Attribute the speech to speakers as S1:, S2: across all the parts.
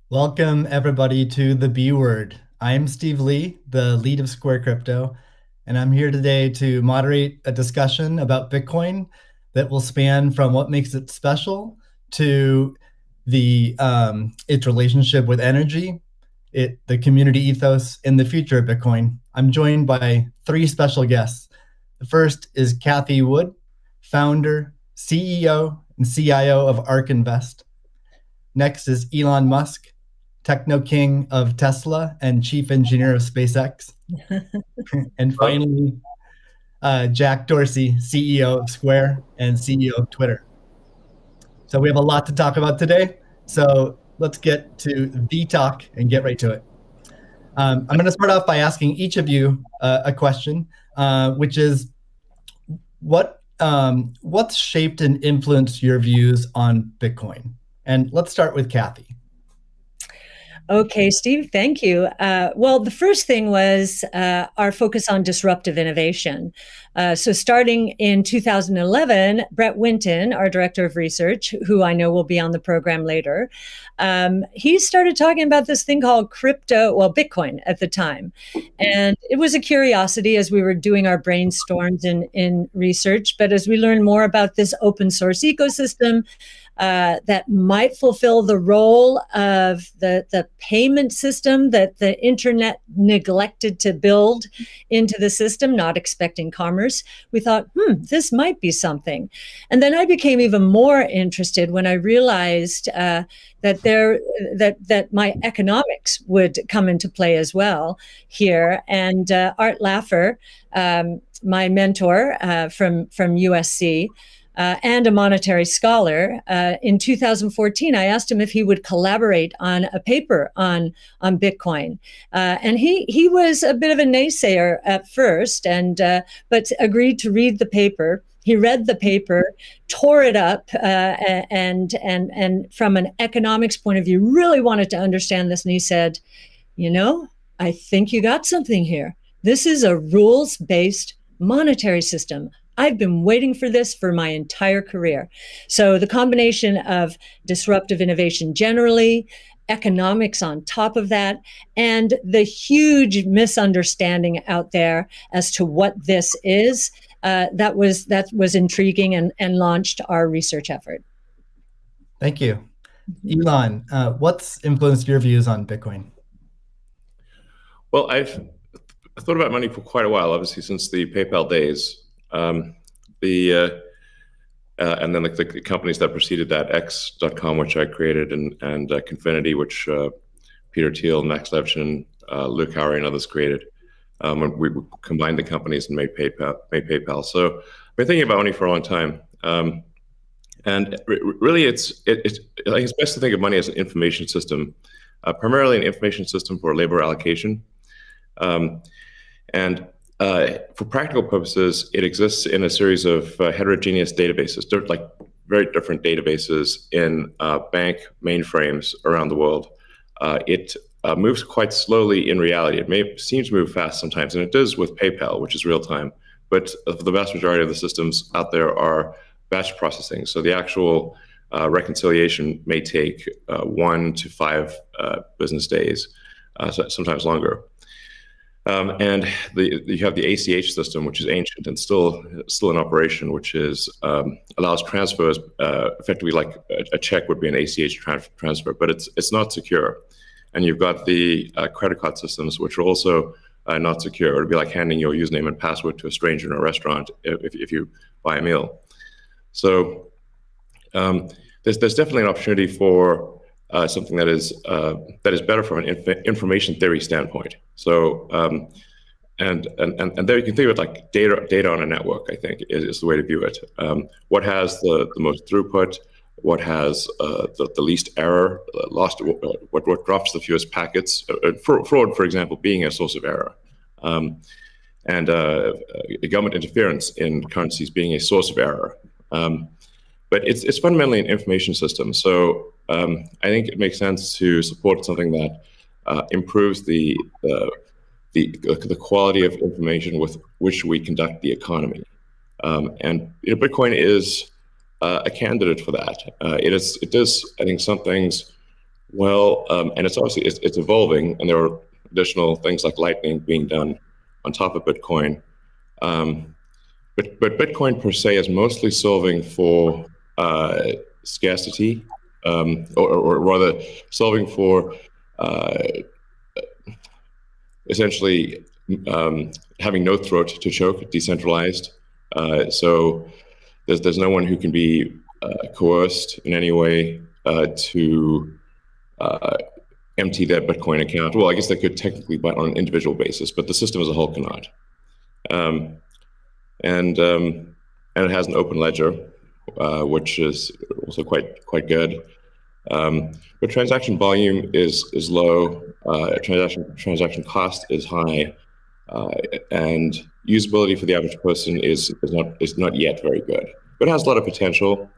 S1: Welcome, everybody, to the B Word. I'm Steve Lee, the lead of Square Crypto, and I'm here today to moderate a discussion about Bitcoin that will span from what makes it special to its relationship with energy, the community ethos, and the future of Bitcoin. I'm joined by three special guests. The first is Cathie Wood, founder, CEO, and CIO of ARK Invest. Next is Elon Musk, techno king of Tesla and chief engineer of SpaceX. And finally, Jack Dorsey, CEO of Square and CEO of Twitter. So we have a lot to talk about today. So let's get to the talk and get right to it. I'm going to start off by asking each of you a question, which is what's shaped and influenced your views on Bitcoin? And let's start with Cathie.
S2: Okay, Steve, thank you. Well, the first thing was our focus on disruptive innovation. So starting in 2011, Brett Winton, our director of research, who I know will be on the program later, he started talking about this thing called Bitcoin at the time. And it was a curiosity as we were doing our brainstorms in research. But as we learned more about this open source ecosystem, that might fulfill the role of the payment system that the internet neglected to build into the system, not expecting commerce. We thought, this might be something. And then I became even more interested when I realized that my economics would come into play as well here. And Art Laffer, my mentor from USC, and a monetary scholar. In 2014, I asked him if he would collaborate on a paper on Bitcoin. And he was a bit of a naysayer at first, but agreed to read the paper. He read the paper, tore it up, and from an economics point of view, really wanted to understand this. And he said, I think you got something here. This is a rules-based monetary system. I've been waiting for this for my entire career. So the combination of disruptive innovation generally, economics on top of that, and the huge misunderstanding out there as to what this is, that was intriguing and launched our research effort.
S1: Thank you. Elon, what's influenced your views on Bitcoin?
S3: Well, I've thought about money for quite a while, obviously since the PayPal days. And then the companies that preceded that, X.com, which I created, and Confinity, which Peter Thiel, Max Levchin, Luke Howry, and others created. When we combined the companies and made PayPal. So I've been thinking about money for a long time. And really, it's best to think of money as an information system, primarily an information system for labor allocation. For practical purposes, it exists in a series of heterogeneous databases, like very different databases in bank mainframes around the world. It moves quite slowly in reality. It seems to move fast sometimes, and it does with PayPal, which is real time. But the vast majority of the systems out there are batch processing. So the actual reconciliation may take 1 to 5 business days, sometimes longer. And you have the ACH system, which is ancient and still in operation, which allows transfers effectively like a check would be an ACH transfer, but it's not secure. And you've got the credit card systems, which are also not secure. It would be like handing your username and password to a stranger in a restaurant if you buy a meal. So there's definitely an opportunity for something that is better from an information theory standpoint. So and there you can think of it like data on a network. I think is the way to view it. What has the most throughput? What has the least error? What drops the fewest packets? Fraud, for example, being a source of error, and government interference in currencies being a source of error. But it's fundamentally an information system. So I think it makes sense to support something that improves the quality of information with which we conduct the economy. And Bitcoin is a candidate for that. It does, I think, some things Well, and it's obviously it's evolving, and there are additional things like Lightning being done on top of Bitcoin. But Bitcoin per se is mostly solving for scarcity, or rather solving for essentially having no throat to choke, decentralized. So there's no one who can be coerced in any way to empty their Bitcoin account. Well, I guess they could technically, but on an individual basis, but the system as a whole cannot. And it has an open ledger, which is also quite good. But transaction volume is low. Transaction cost is high, and usability for the average person is not yet very good. But it has a lot of potential.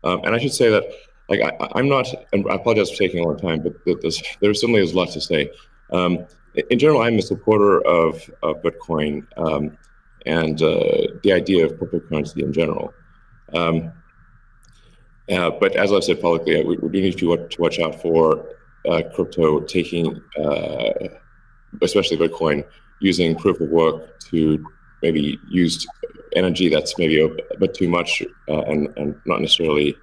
S3: And I should say that, like, I'm not, and I apologize for taking a long time, but there certainly is a lot to say. In general, I'm a supporter of Bitcoin and the idea of cryptocurrency in general. But as I've said publicly, we do need to watch out for crypto taking, especially Bitcoin, using proof of work to maybe use energy that's maybe a bit too much and not necessarily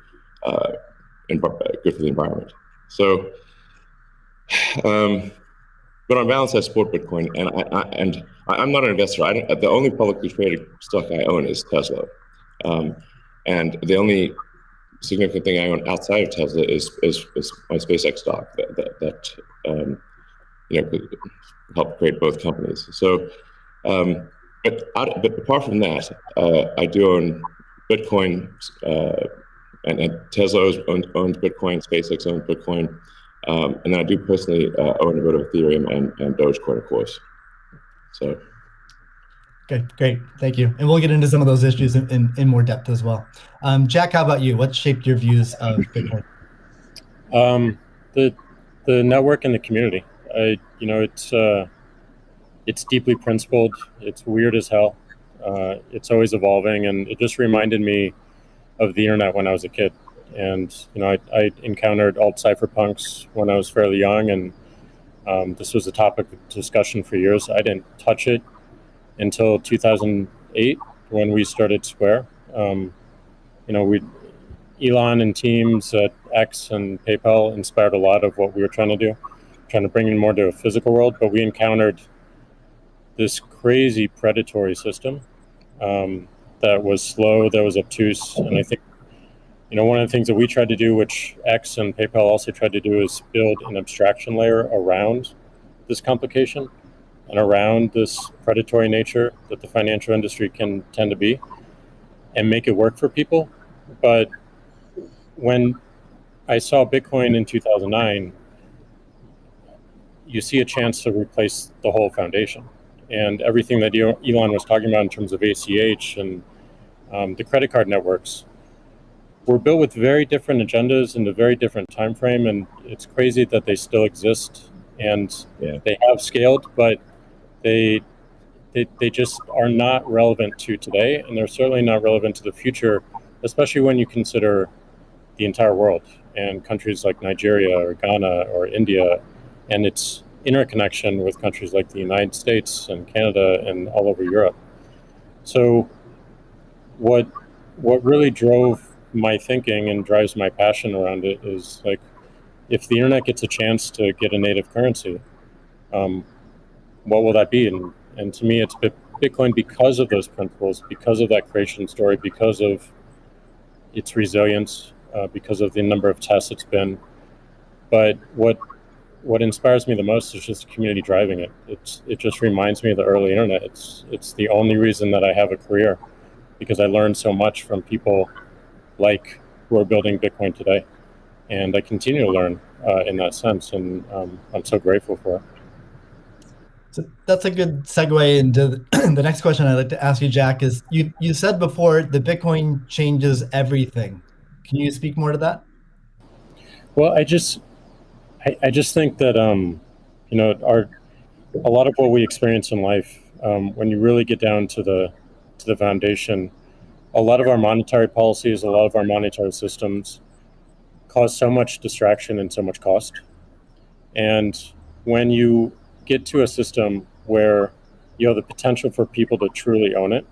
S3: good for the environment. So, but on balance, I support Bitcoin, and I'm not an investor. The only publicly traded stock I own is Tesla, and the only significant thing I own outside of Tesla is my SpaceX stock that helped create both companies. So, but apart from that, I do own Bitcoin, and Tesla owns Bitcoin, SpaceX owns Bitcoin, and I do personally own a bit of Ethereum and Dogecoin, of course. So.
S1: Okay, great, thank you. And we'll get into some of those issues in more depth as well. Jack, how about you? What shaped your views of Bitcoin?
S4: The network and the community. It's deeply principled. It's weird as hell. It's always evolving, and it just reminded me of the internet when I was a kid. And I encountered alt cypherpunks when I was fairly young, and this was a topic of discussion for years. I didn't touch it until 2008 when we started Square. Elon and teams at X and PayPal inspired a lot of what we were trying to do, trying to bring in more to a physical world. But we encountered this crazy predatory system that was slow, that was obtuse. And I think, one of the things that we tried to do, which X and PayPal also tried to do, is build an abstraction layer around this complication and around this predatory nature that the financial industry can tend to be, and make it work for people. But when I saw Bitcoin in 2009, you see a chance to replace the whole foundation. And everything that Elon was talking about in terms of ACH and the credit card networks were built with very different agendas in a very different time frame. And it's crazy that they still exist, and they have scaled, but they just are not relevant to today, and they're certainly not relevant to the future, especially when you consider the entire world and countries like Nigeria or Ghana or India, and its interconnection with countries like the United States and Canada and all over Europe. So what really drove my thinking and drives my passion around it is, like, if the internet gets a chance to get a native currency, what will that be? And to me, it's Bitcoin, because of those principles, because of that creation story, because of its resilience, because of the number of tests it's been. But what inspires me the most is just the community driving it. It just reminds me of the early internet. It's the only reason that I have a career, because I learned so much from people like who are building Bitcoin today, and I continue to learn in that sense, and I'm so grateful for it.
S1: So that's a good segue into the next question I'd like to ask you, Jack. Is you said before that Bitcoin changes everything. Can you speak more to that?
S4: Well, I just think that a lot of what we experience in life, when you really get down to the foundation, a lot of our monetary policies, a lot of our monetary systems cause so much distraction and so much cost. And when you get to a system where you have the potential for people to truly own it,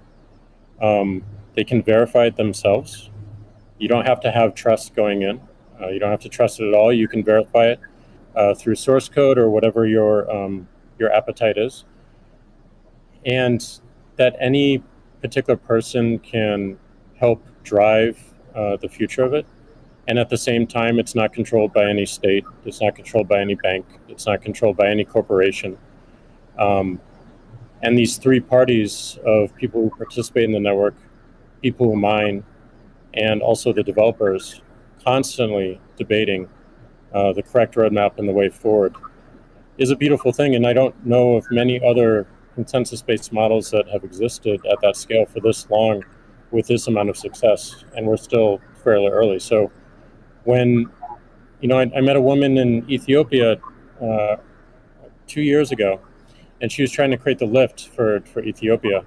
S4: they can verify it themselves. You don't have to have trust going in. You don't have to trust it at all. You can verify it through source code or whatever your appetite is. And that any particular person can help drive the future of it. And at the same time, it's not controlled by any state. It's not controlled by any bank. It's not controlled by any corporation. And these three parties of people who participate in the network, people who mine, and also the developers, constantly debating the correct roadmap and the way forward, is a beautiful thing. And I don't know of many other consensus-based models that have existed at that scale for this long with this amount of success. And we're still fairly early. So when, I met a woman in Ethiopia 2 years ago, and she was trying to create the lift for Ethiopia.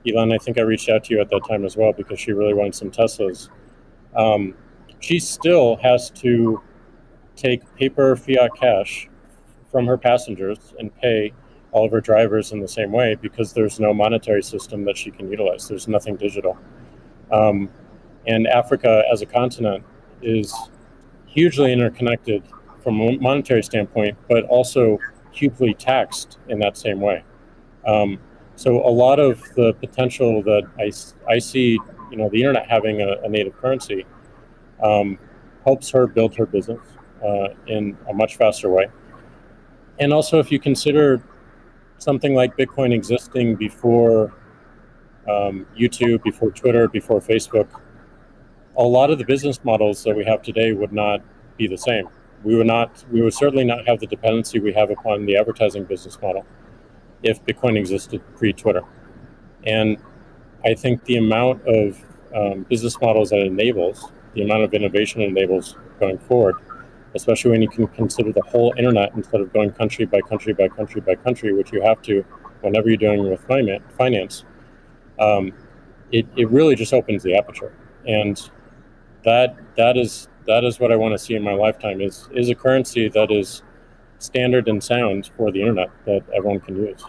S4: Elon, I think I reached out to you at that time as well because she really wanted some Teslas. She still has to take paper fiat cash from her passengers and pay all of her drivers in the same way because there's no monetary system that she can utilize. There's nothing digital. And Africa as a continent is hugely interconnected from a monetary standpoint, but also hugely taxed in that same way. So a lot of the potential that I see, the internet having a native currency helps her build her business in a much faster way. And also, if you consider something like Bitcoin existing before YouTube, before Twitter, before Facebook, a lot of the business models that we have today would not be the same. We would certainly not have the dependency we have upon the advertising business model if Bitcoin existed pre-Twitter. And I think the amount of business models that it enables, the amount of innovation it enables going forward, especially when you can consider the whole internet instead of going country by country by country by country, which you have to whenever you're dealing with finance, it really just opens the aperture. And that is what I want to see in my lifetime is a currency that is standard and sound for the internet that everyone can use.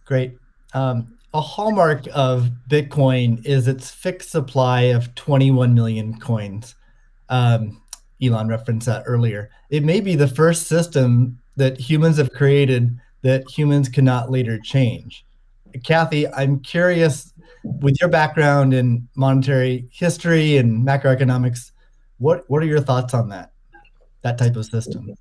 S1: Great. A hallmark of Bitcoin is its fixed supply of 21 million coins. Elon referenced that earlier. It may be the first system that humans have created that humans cannot later change. Kathy, I'm curious, with your background in monetary history and macroeconomics, what are your thoughts on that type of system?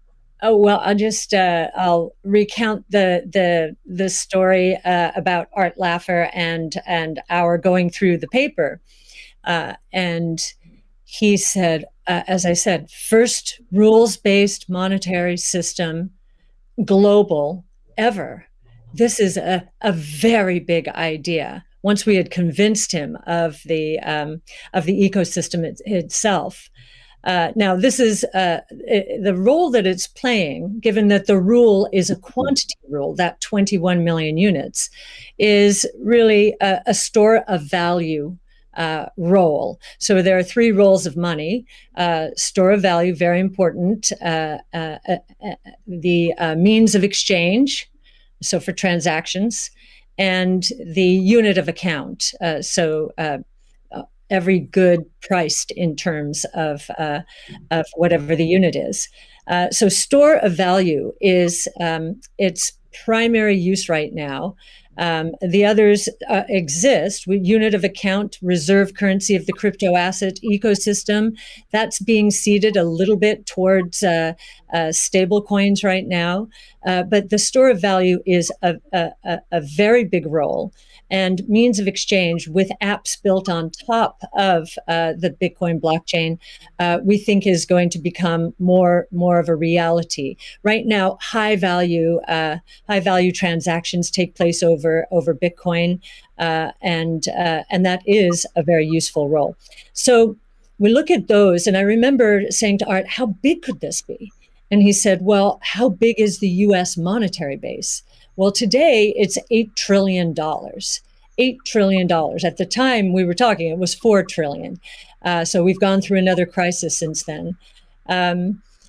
S2: Oh, well, I'll recount the story about Art Laffer and our going through the paper. And he said, as I said, first rules-based monetary system, global, ever. This is a very big idea. Once we had convinced him of the ecosystem itself. Now, this is the role that it's playing, given that the rule is a quantity rule, that 21 million units, is really a store of value role. So there are three roles of money. Store of value, very important. The means of exchange, so for transactions, and the unit of account. Every good priced in terms of whatever the unit is. So store of value is its primary use right now. The others exist. Unit of account, reserve currency of the crypto asset ecosystem. That's being seeded a little bit towards stable coins right now. But the store of value is a very big role. And means of exchange with apps built on top of the Bitcoin blockchain, we think is going to become more of a reality. Right now, high value transactions take place over Bitcoin, and that is a very useful role. So we look at those, and I remember saying to Art, "How big could this be?" And he said, "Well, how big is the U.S. monetary base?" Well, today it's $8 trillion. $8 trillion. At the time we were talking, it was $4 trillion. So we've gone through another crisis since then.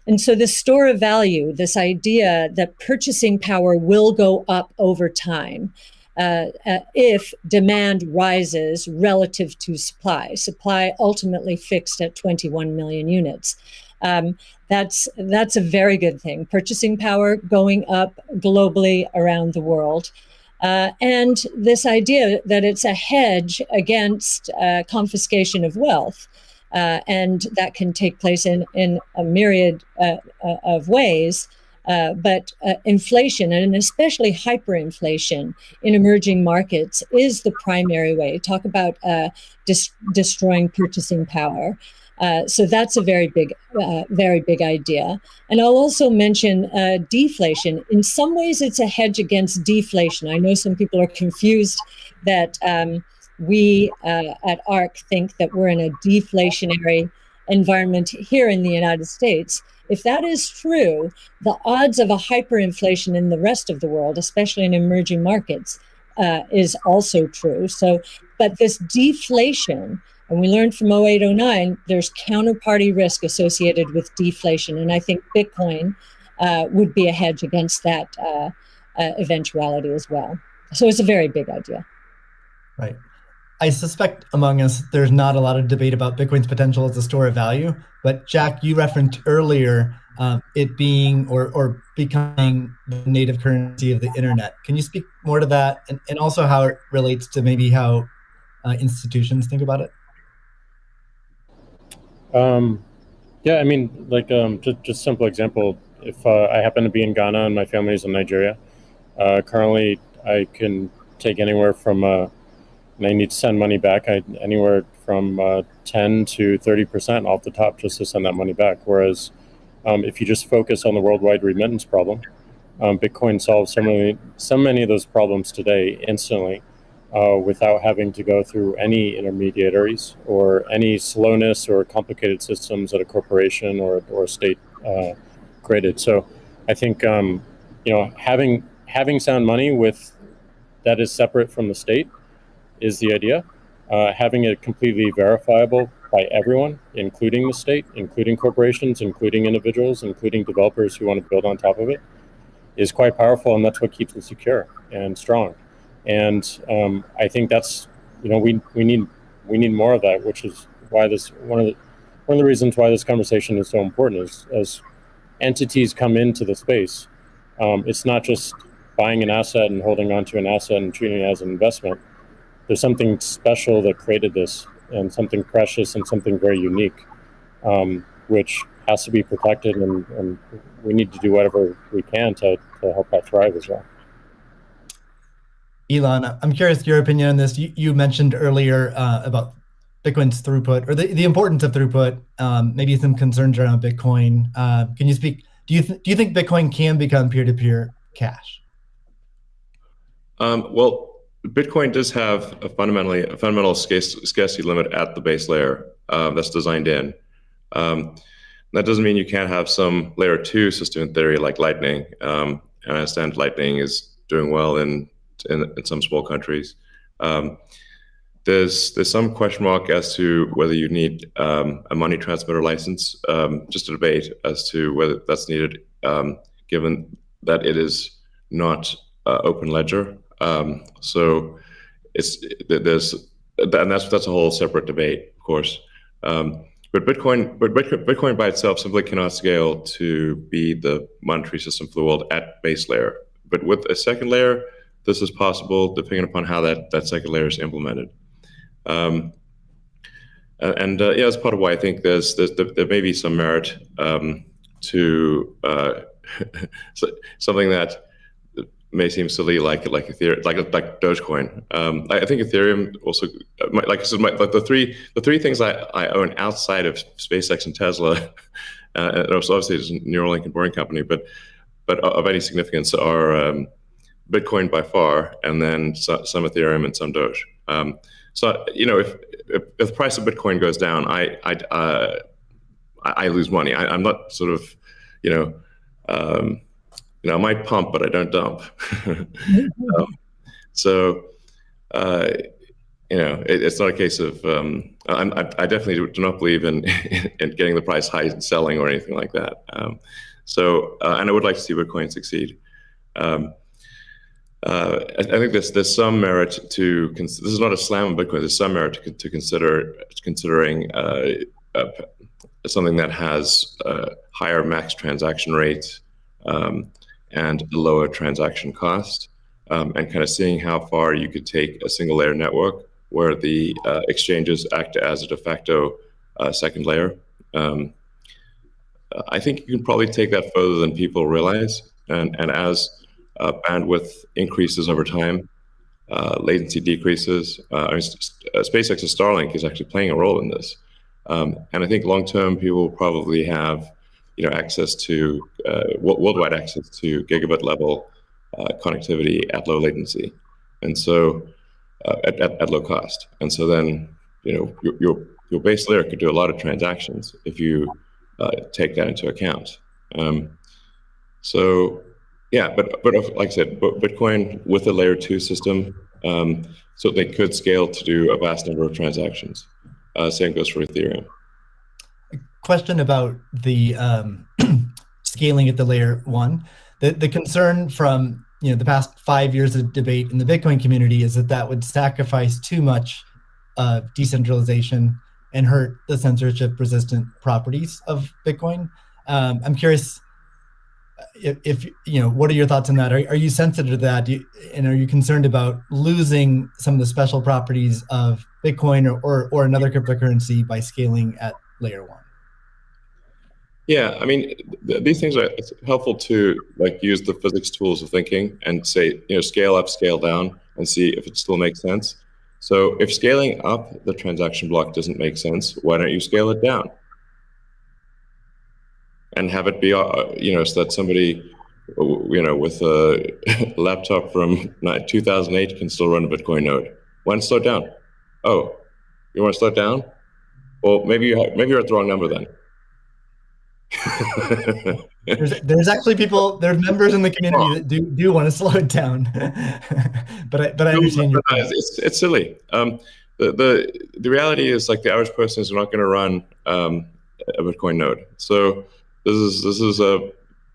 S2: And so the store of value, this idea that purchasing power will go up over time if demand rises relative to supply ultimately fixed at 21 million units. That's a very good thing. Purchasing power going up globally around the world. And this idea that it's a hedge against confiscation of wealth. And that can take place in a myriad of ways. But inflation, and especially hyperinflation in emerging markets, is the primary way. Talk about destroying purchasing power. So that's a very big idea. And I'll also mention deflation. In some ways, it's a hedge against deflation. I know some people are confused that we at ARC think that we're in a deflationary environment here in the United States. If that is true, the odds of a hyperinflation in the rest of the world, especially in emerging markets, is also true. So, but this deflation, and we learned from 0809, there's counterparty risk associated with deflation. And I think Bitcoin would be a hedge against that eventuality as well. So it's a very big idea.
S1: Right. I suspect among us, there's not a lot of debate about Bitcoin's potential as a store of value. But Jack, you referenced earlier it being or becoming the native currency of the internet. Can you speak more to that, and also how it relates to maybe how institutions think about it?
S4: Yeah, I mean, like just simple example. If I happen to be in Ghana and my family is in Nigeria, currently I can take anywhere from and I need to send money back, anywhere from 10 to 30% off the top just to send that money back. Whereas if you just focus on the worldwide remittance problem, Bitcoin solves so many of those problems today instantly without having to go through any intermediaries or any slowness or complicated systems that a corporation or a state created. So I think having sound money with that is separate from the state is the idea. Having it completely verifiable by everyone, including the state, including corporations, including individuals, including developers who want to build on top of it, is quite powerful, and that's what keeps it secure and strong. And I think that's we need more of that, which is why this one of the reasons why this conversation is so important is as entities come into the space, it's not just buying an asset and holding on to an asset and treating it as an investment. There's something special that created this, and something precious and something very unique, which has to be protected, and we need to do whatever we can to help that thrive as well.
S1: Elon, I'm curious your opinion on this. You mentioned earlier about Bitcoin's throughput, or the importance of throughput, maybe some concerns around Bitcoin. Can you speak? Do you think Bitcoin can become peer-to-peer cash?
S3: Well, Bitcoin does have a fundamental scarcity limit at the base layer that's designed in. That doesn't mean you can't have some layer 2 system in theory like Lightning. And I understand Lightning is doing well in some small countries. There's some question mark as to whether you need a money transmitter license. Just a debate as to whether that's needed, given that it is not open ledger. So that's a whole separate debate, of course. But Bitcoin by itself simply cannot scale to be the monetary system for the world at base layer. But with a second layer, this is possible depending upon how that second layer is implemented. That's part of why I think there may be some merit to something that may seem silly, like Ethereum, like Dogecoin. I think Ethereum also, like I said, the three things I own outside of SpaceX and Tesla, and obviously it's a Neuralink and Boring Company, but of any significance are Bitcoin by far, and then some Ethereum and some Doge. So if the price of Bitcoin goes down, I lose money. I'm not sort of I might pump, but I don't dump. it's not a case of I definitely do not believe in in getting the price high and selling or anything like that. And I would like to see Bitcoin succeed. I think there's some merit to this is not a slam on Bitcoin. There's some merit to considering something that has higher max transaction rates and a lower transaction cost, and kind of seeing how far you could take a single layer network where the exchanges act as a de facto second layer. I think you can probably take that further than people realize, and as bandwidth increases over time, latency decreases. SpaceX's Starlink is actually playing a role in this, and I think long term people will probably have, access to worldwide access to gigabit level connectivity at low latency, and so at low cost. And so then, your base layer could do a lot of transactions if you take that into account. Yeah, but like I said, Bitcoin with a layer 2 system, so they could scale to do a vast number of transactions. Same goes for Ethereum.
S1: Question about the scaling at the layer 1. The concern from the past 5 years of debate in the Bitcoin community is that would sacrifice too much decentralization and hurt the censorship-resistant properties of Bitcoin. I'm curious if what are your thoughts on that? Are you sensitive to that? And are you concerned about losing some of the special properties of Bitcoin or another cryptocurrency by scaling at layer 1?
S3: Yeah, I mean, these things are helpful to use the physics tools of thinking and say, scale up, scale down, and see if it still makes sense. So if scaling up the transaction block doesn't make sense, why don't you scale it down? And have it be, so that somebody, with a laptop from 2008 can still run a Bitcoin node. Why not slow it down? Oh, you want to slow it down? Well, maybe you're at the wrong number then.
S1: there's actually there's members in the community that do want to slow it down, but I understand your point.
S3: It's silly. The reality is the average person is not going to run a Bitcoin node. So this is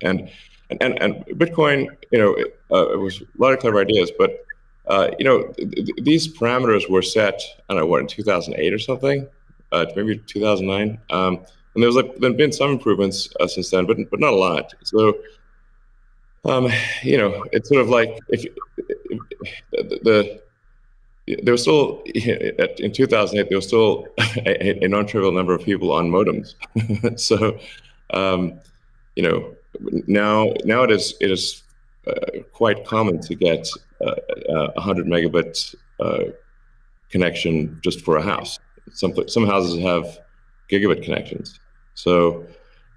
S3: and Bitcoin, it was a lot of clever ideas, but these parameters were set, I don't know, in 2008 or something, maybe 2009. And there's been some improvements since then, but not a lot. So, it's sort of like there was still in 2008 there was still a non-trivial number of people on modems. So, now it is quite common to get 100 megabit connection just for a house. Some houses have gigabit connections. So,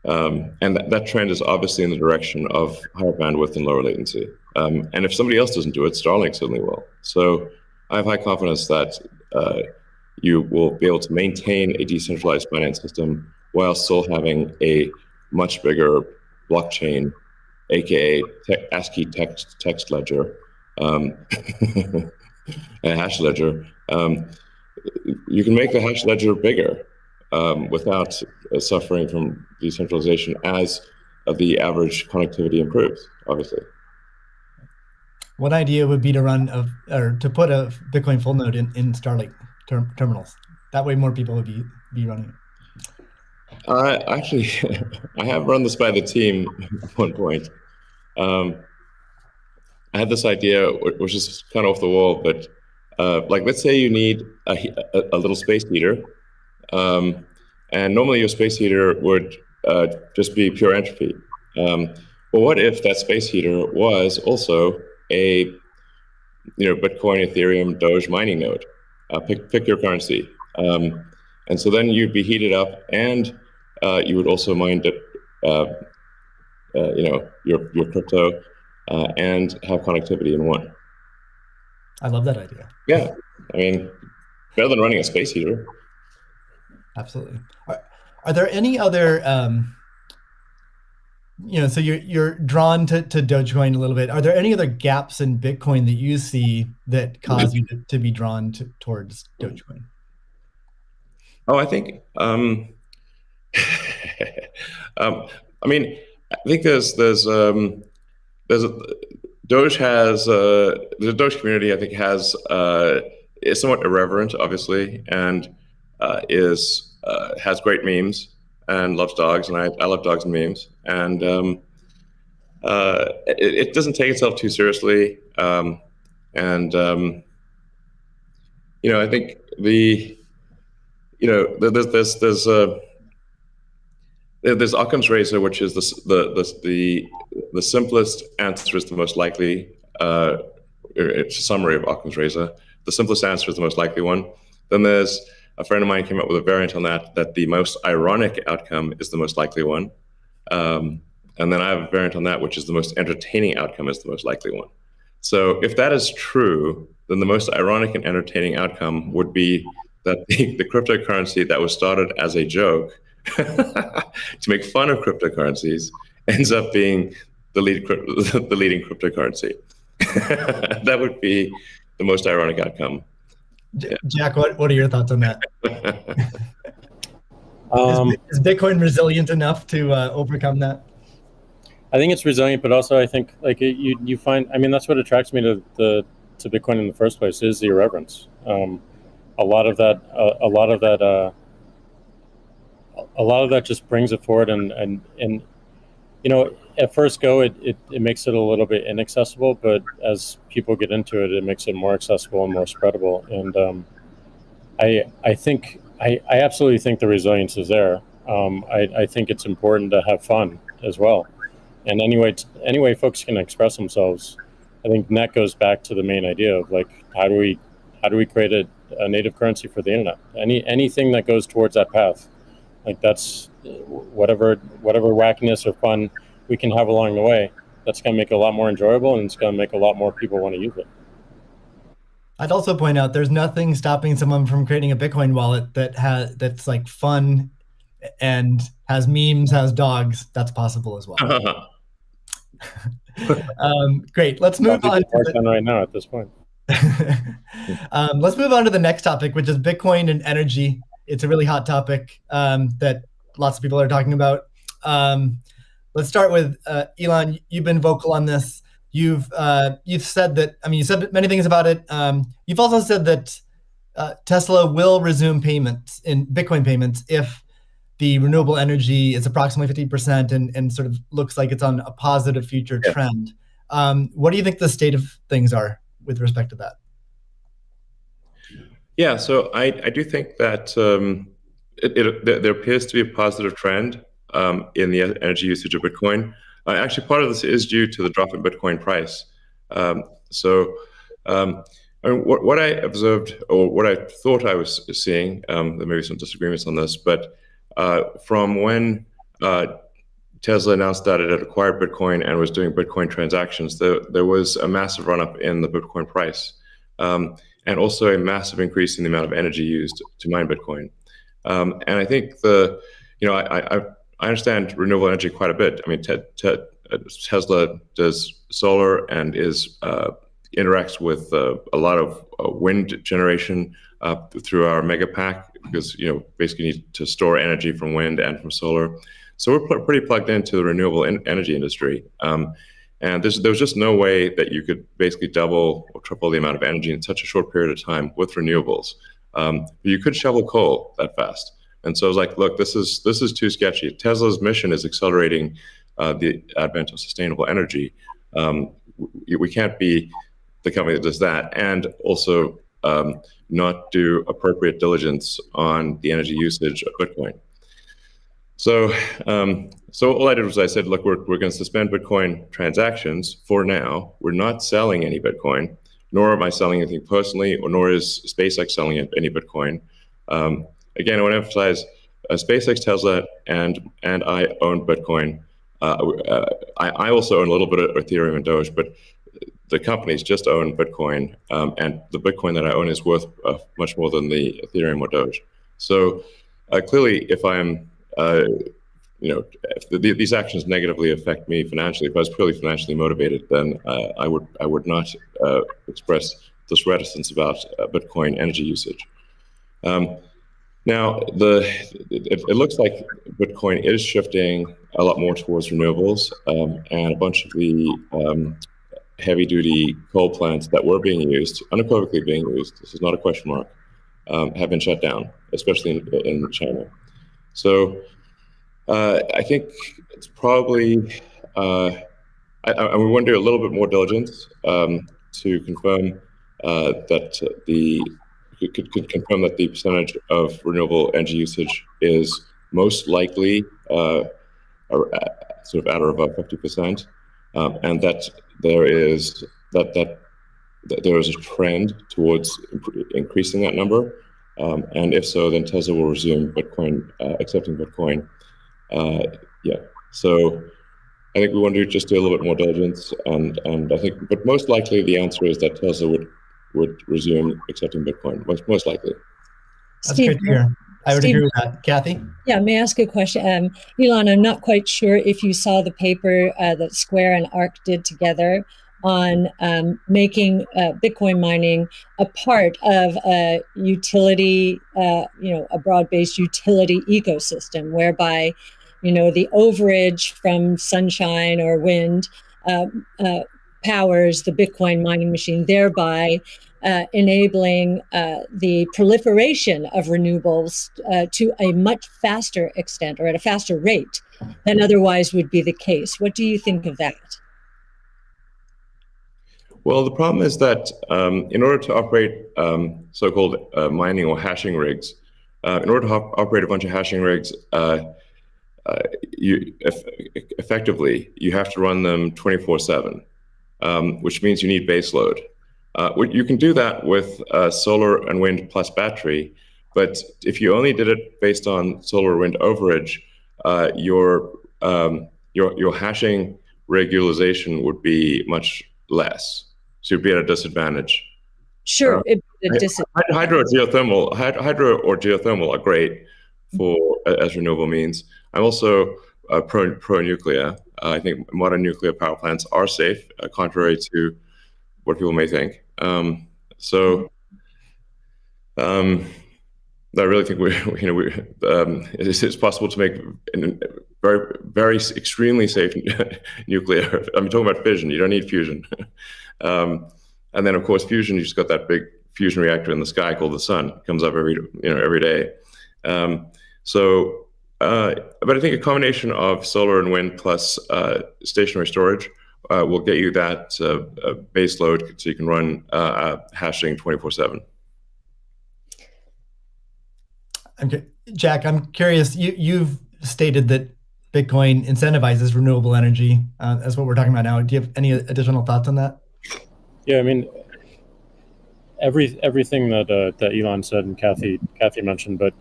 S3: and that trend is obviously in the direction of higher bandwidth and lower latency. And if somebody else doesn't do it, Starlink certainly will. So I have high confidence that you will be able to maintain a decentralized finance system while still having a much bigger blockchain, aka ASCII text ledger, a hash ledger. You can make the hash ledger bigger without suffering from decentralization as the average connectivity improves, obviously.
S1: One idea would be to to put a Bitcoin full node in Starlink terminals. That way more people would be running it.
S3: Actually, I have run this by the team at one point. I had this idea, which is kind of off the wall, but let's say you need a little space heater. And normally your space heater would just be pure entropy. But what if that space heater was also a Bitcoin, Ethereum, Doge mining node? Pick your currency. And so then you'd be heated up, and you would also mine your crypto and have connectivity in one.
S1: I love that idea.
S3: Yeah, I mean, better than running a space heater.
S1: Absolutely. Are there any other So you're drawn to Dogecoin a little bit. Are there any other gaps in Bitcoin that you see that cause you to be drawn towards Dogecoin?
S3: Oh, I think, I mean, I think there's a, Doge has the Doge community. I think is somewhat irreverent, obviously, and has great memes and loves dogs, and I love dogs and memes, and it doesn't take itself too seriously, and I think there's Occam's razor, which is the simplest answer is the most likely. It's a summary of Occam's razor. The simplest answer is the most likely one. Then there's a friend of mine came up with a variant on that the most ironic outcome is the most likely one. And then I have a variant on that, which is the most entertaining outcome is the most likely one. So if that is true, then the most ironic and entertaining outcome would be that the cryptocurrency that was started as a joke to make fun of cryptocurrencies ends up being the leading cryptocurrency. That would be the most ironic outcome.
S1: Jack, what are your thoughts on that? Is Bitcoin resilient enough to overcome that?
S4: I think it's resilient, but also I think you find, I mean, that's what attracts me to Bitcoin in the first place is the irreverence. A lot of that just brings it forward, and at first go it makes it a little bit inaccessible, but as people get into it, it makes it more accessible and more spreadable. And I absolutely think the resilience is there. I think it's important to have fun as well. And anyway folks can express themselves. I think that goes back to the main idea of how do we create a native currency for the internet? Anything that goes towards that path, that's whatever wackiness or fun we can have along the way. That's going to make it a lot more enjoyable, and it's going to make a lot more people want to use it.
S1: I'd also point out there's nothing stopping someone from creating a Bitcoin wallet that's fun and has memes, has dogs. That's possible as well. Great. Let's move on.
S4: Right now at this point.
S1: Let's move on to the next topic, which is Bitcoin and energy. It's a really hot topic that lots of people are talking about. Let's start with Elon. You've been vocal on this. You've said that. I mean, you said many things about it. You've also said that Tesla will resume payments in Bitcoin payments if the renewable energy is approximately 50% and sort of looks like it's on a positive future trend. What do you think the state of things are with respect to that?
S3: Yeah, so I do think that there appears to be a positive trend in the energy usage of Bitcoin. Actually, part of this is due to the drop in Bitcoin price. I mean, what I observed, or what I thought I was seeing, there may be some disagreements on this, but from when Tesla announced that it had acquired Bitcoin and was doing Bitcoin transactions, there was a massive run-up in the Bitcoin price, and also a massive increase in the amount of energy used to mine Bitcoin. And I think I understand renewable energy quite a bit. I mean, Tesla does solar and interacts with a lot of wind generation through our mega pack, because basically you need to store energy from wind and from solar. So we're pretty plugged into the renewable energy industry, and there was just no way that you could basically double or triple the amount of energy in such a short period of time with renewables. You could shovel coal that fast, and so I was like, look, this is too sketchy. Tesla's mission is accelerating the advent of sustainable energy. We can't be the company that does that and also not do appropriate diligence on the energy usage of Bitcoin. So all I did was I said, look, we're going to suspend Bitcoin transactions for now. We're not selling any Bitcoin, nor am I selling anything personally, nor is SpaceX selling any Bitcoin. Again, I want to emphasize SpaceX, Tesla, and I own Bitcoin. I also own a little bit of Ethereum and Doge, but the companies just own Bitcoin, and the Bitcoin that I own is worth much more than the Ethereum or Doge. So clearly, if I'm if these actions negatively affect me financially, if I was purely financially motivated, then I would not express this reticence about Bitcoin energy usage. Now, it looks like Bitcoin is shifting a lot more towards renewables, and a bunch of the heavy-duty coal plants that were being used, unequivocally being used, this is not a question mark, have been shut down, especially in China. So I think it's probably, we want to do a little bit more diligence to confirm confirm that the percentage of renewable energy usage is most likely sort of at or above 50%, and that there is a trend towards increasing that number, and if so, then Tesla will resume accepting Bitcoin. So I think we want to just do a little bit more diligence, and I think, but most likely the answer is that Tesla would resume accepting Bitcoin, most likely.
S1: That's
S2: Steve,
S1: great to hear. I would agree with that. Kathy?
S2: Yeah, may I ask a question? Elon, I'm not quite sure if you saw the paper that Square and ARC did together on making Bitcoin mining a part of a utility, a broad-based utility ecosystem, whereby, the overage from sunshine or wind powers the Bitcoin mining machine, thereby enabling the proliferation of renewables to a much faster extent, or at a faster rate than otherwise would be the case. What do you think of that?
S3: Well, the problem is that in order to operate so-called mining or hashing rigs, in order to operate a bunch of hashing rigs, effectively, you have to run them 24/7, which means you need base load. You can do that with solar and wind plus battery, but if you only did it based on solar wind overage, your hashing rig utilization would be much less. So you'd be at a disadvantage.
S2: Sure,
S3: hydro or geothermal are great as renewable means. I'm also pro nuclear. I think modern nuclear power plants are safe, contrary to what people may think. I really think it's possible to make very, very extremely safe nuclear. I'm talking about fission. You don't need fusion. And then, of course, fusion. You just got that big fusion reactor in the sky called the sun. It comes up every day. But I think a combination of solar and wind plus stationary storage will get you that base load, so you can run hashing 24/7.
S1: Jack, I'm curious. You've stated that Bitcoin incentivizes renewable energy. That's what we're talking about now. Do you have any additional thoughts on that?
S4: Yeah, I mean, everything that Elon said and Kathy mentioned, but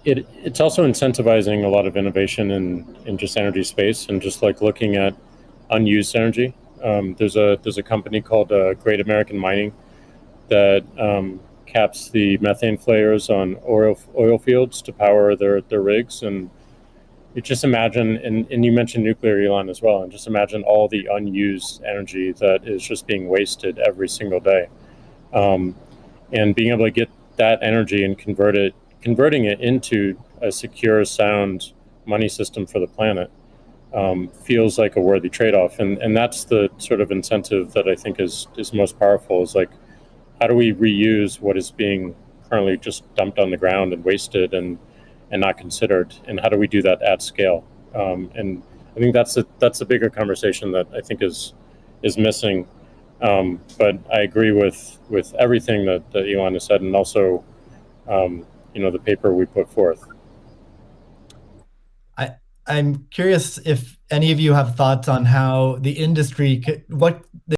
S4: it's also incentivizing a lot of innovation in just energy space, and just like looking at unused energy. There's a company called Great American Mining that caps the methane flares on oil fields to power their rigs. And you just imagine, and you mentioned nuclear, Elon, as well, and just imagine all the unused energy that is just being wasted every single day. And being able to get that energy and converting it into a secure, sound money system for the planet feels like a worthy trade-off. And that's the sort of incentive that I think is most powerful, is like, how do we reuse what is being currently just dumped on the ground and wasted and not considered, and how do we do that at scale? And I think that's a bigger conversation that I think is missing. But I agree with everything that Elon has said, and also the paper we put forth.
S1: I'm curious if any of you have thoughts on how the industry what